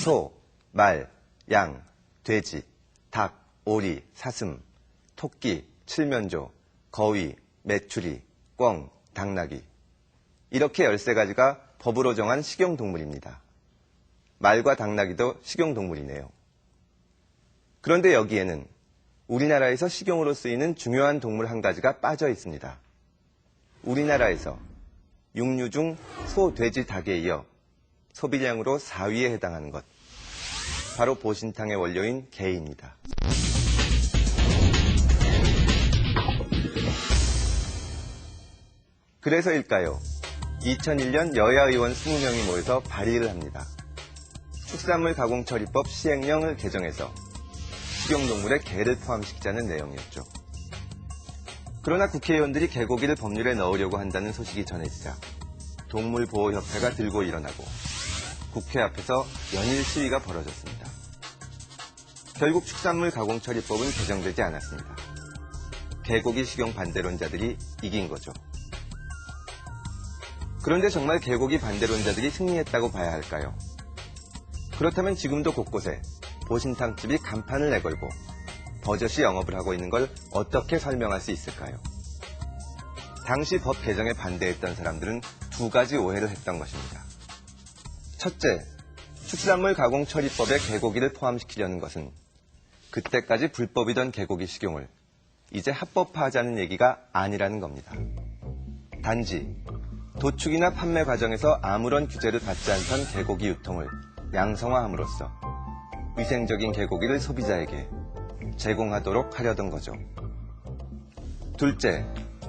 소, 말, 양, 돼지, 닭, 오리, 사슴, 토끼, 칠면조, 거위, 메추리, 꿩, 당나귀. 이렇게 13가지가 법으로 정한 식용동물입니다. 말과 당나귀도 식용동물이네요. 그런데 여기에는 우리나라에서 식용으로 쓰이는 중요한 동물 한 가지가 빠져 있습니다. 우리나라에서 육류 중 소, 돼지, 닭에 이어 소비량으로 4위에 해당하는 것. 바로 보신탕의 원료인 게입니다. 그래서일까요? 2001년 여야 의원 20명이 모여서 발의를 합니다. 축산물 가공처리법 시행령을 개정해서 식용동물에 게를 포함시키자는 내용이었죠. 그러나 국회의원들이 개고기를 법률에 넣으려고 한다는 소식이 전해지자 동물보호협회가 들고 일어나고 국회 앞에서 연일 시위가 벌어졌습니다. 결국 축산물 가공처리법은 개정되지 않았습니다. 개고기 식용 반대론자들이 이긴 거죠. 그런데 정말 개고기 반대론자들이 승리했다고 봐야 할까요? 그렇다면 지금도 곳곳에 보신탕집이 간판을 내걸고 버젓이 영업을 하고 있는 걸 어떻게 설명할 수 있을까요? 당시 법 개정에 반대했던 사람들은 2가지 오해를 했던 것입니다. 첫째, 축산물 가공처리법에 개고기를 포함시키려는 것은 그때까지 불법이던 개고기 식용을 이제 합법화하자는 얘기가 아니라는 겁니다. 단지 도축이나 판매 과정에서 아무런 규제를 받지 않던 개고기 유통을 양성화함으로써 위생적인 개고기를 소비자에게 제공하도록 하려던 거죠. 둘째,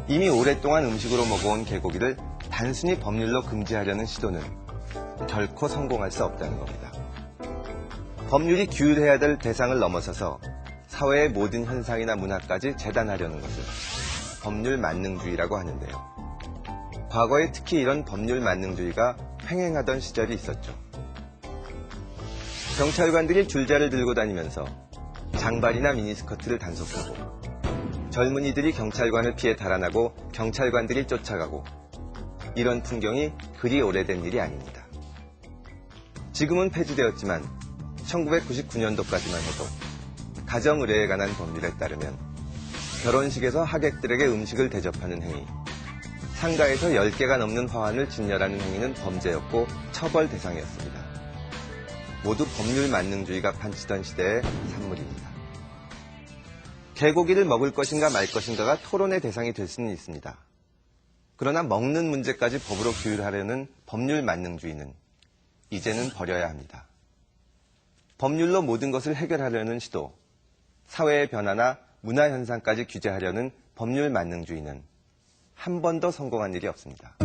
이미 오랫동안 음식으로 먹어온 개고기를 단순히 법률로 금지하려는 시도는 결코 성공할 수 없다는 겁니다. 법률이 규율해야 될 대상을 넘어서서 사회의 모든 현상이나 문화까지 재단하려는 것을 법률 만능주의라고 하는데요. 과거에 특히 이런 법률 만능주의가 횡행하던 시절이 있었죠. 경찰관들이 줄자를 들고 다니면서 장발이나 미니스커트를 단속하고 젊은이들이 경찰관을 피해 달아나고 경찰관들이 쫓아가고 이런 풍경이 그리 오래된 일이 아닙니다. 지금은 폐지되었지만 1999년도까지만 해도 가정의례에 관한 법률에 따르면 결혼식에서 하객들에게 음식을 대접하는 행위, 상가에서 10개가 넘는 화환을 진열하는 행위는 범죄였고 처벌 대상이었습니다. 모두 법률 만능주의가 판치던 시대의 산물입니다. 개고기를 먹을 것인가 말 것인가가 토론의 대상이 될 수는 있습니다. 그러나 먹는 문제까지 법으로 규율하려는 법률 만능주의는 이제는 버려야 합니다. 법률로 모든 것을 해결하려는 시도, 사회의 변화나 문화 현상까지 규제하려는 법률 만능주의는 한 번도 성공한 일이 없습니다.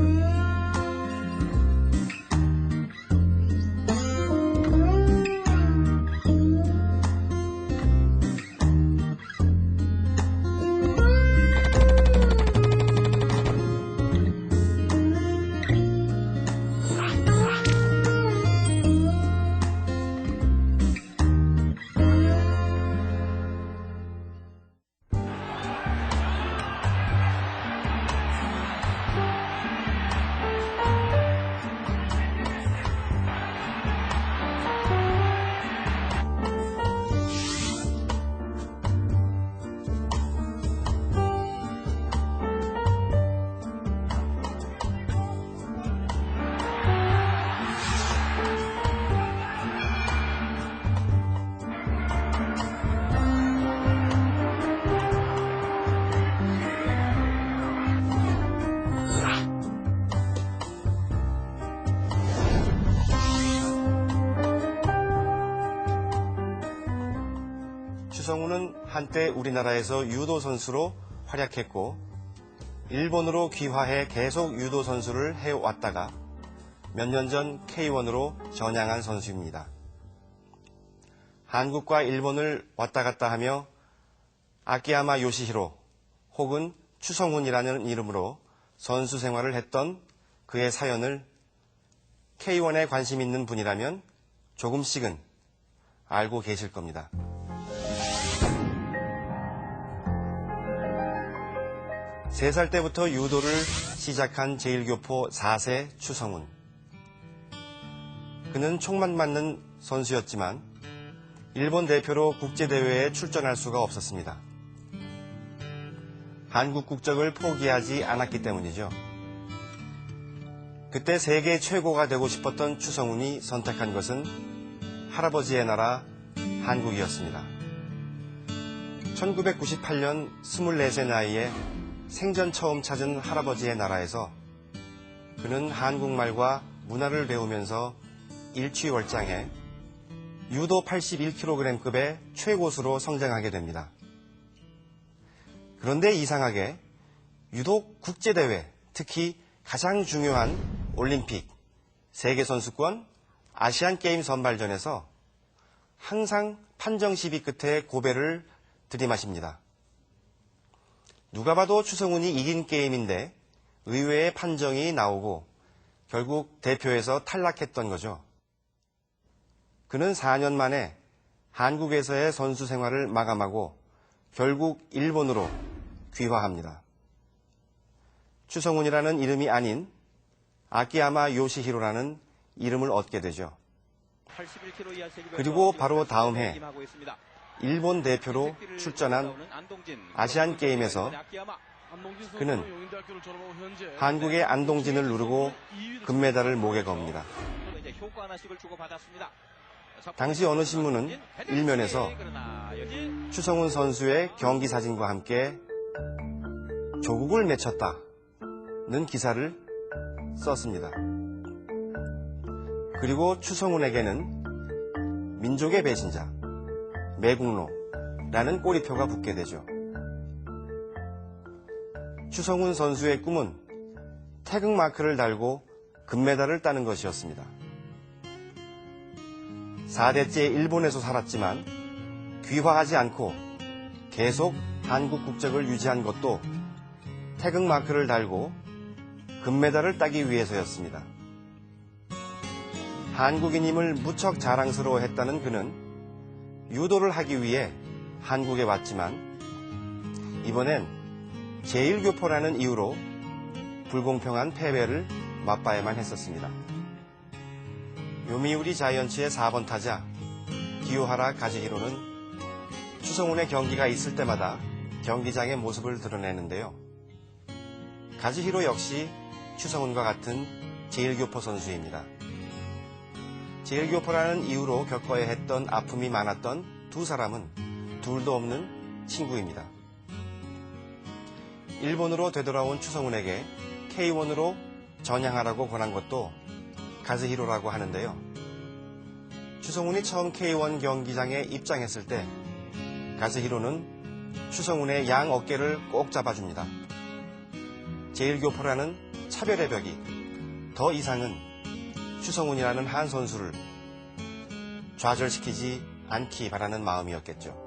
추성훈은 한때 우리나라에서 유도 선수로 활약했고 일본으로 귀화해 계속 유도 선수를 해왔다가 몇 년 전 K1으로 전향한 선수입니다. 한국과 일본을 왔다 갔다 하며 아키야마 요시히로 혹은 추성훈이라는 이름으로 선수 생활을 했던 그의 사연을 K1에 관심 있는 분이라면 조금씩은 알고 계실 겁니다. 3살 때부터 유도를 시작한 제1교포 4세 추성훈. 그는 총만 맞는 선수였지만 일본 대표로 국제대회에 출전할 수가 없었습니다. 한국 국적을 포기하지 않았기 때문이죠. 그때 세계 최고가 되고 싶었던 추성훈이 선택한 것은 할아버지의 나라 한국이었습니다. 1998년 24세 나이에 생전 처음 찾은 할아버지의 나라에서 그는 한국말과 문화를 배우면서 일취월장해 유도 81kg급의 최고수로 성장하게 됩니다. 그런데 이상하게 유독 국제대회, 특히 가장 중요한 올림픽, 세계선수권, 아시안게임 선발전에서 항상 판정 시비 끝에 고배를 들이마십니다. 누가 봐도 추성훈이 이긴 게임인데 의외의 판정이 나오고 결국 대표에서 탈락했던 거죠. 그는 4년 만에 한국에서의 선수 생활을 마감하고 결국 일본으로 귀화합니다. 추성훈이라는 이름이 아닌 아키야마 요시히로라는 이름을 얻게 되죠. 그리고 바로 다음 해 일본 대표로 출전한 아시안 게임에서 그는 한국의 안동진을 누르고 금메달을 목에 겁니다. 당시 어느 신문은 일면에서 추성훈 선수의 경기 사진과 함께 조국을 맺혔다는 기사를 썼습니다. 그리고 추성훈에게는 민족의 배신자, 매국노라는 꼬리표가 붙게 되죠. 추성훈 선수의 꿈은 태극마크를 달고 금메달을 따는 것이었습니다. 4대째 일본에서 살았지만 귀화하지 않고 계속 한국 국적을 유지한 것도 태극마크를 달고 금메달을 따기 위해서였습니다. 한국인임을 무척 자랑스러워했다는 그는 유도를 하기 위해 한국에 왔지만 이번엔 제1교포라는 이유로 불공평한 패배를 맛봐야만 했었습니다. 요미우리 자이언츠의 4번 타자 기요하라 가즈히로는 추성훈의 경기가 있을 때마다 경기장의 모습을 드러내는데요. 가즈히로 역시 추성훈과 같은 제1교포 선수입니다. 제1교포라는 이유로 겪어야 했던 아픔이 많았던 두 사람은 둘도 없는 친구입니다. 일본으로 되돌아온 추성훈에게 K1으로 전향하라고 권한 것도 가즈히로라고 하는데요. 추성훈이 처음 K1 경기장에 입장했을 때 가즈히로는 추성훈의 양 어깨를 꼭 잡아줍니다. 제1교포라는 차별의 벽이 더 이상은 추성훈이라는 한 선수를 좌절시키지 않기 바라는 마음이었겠죠.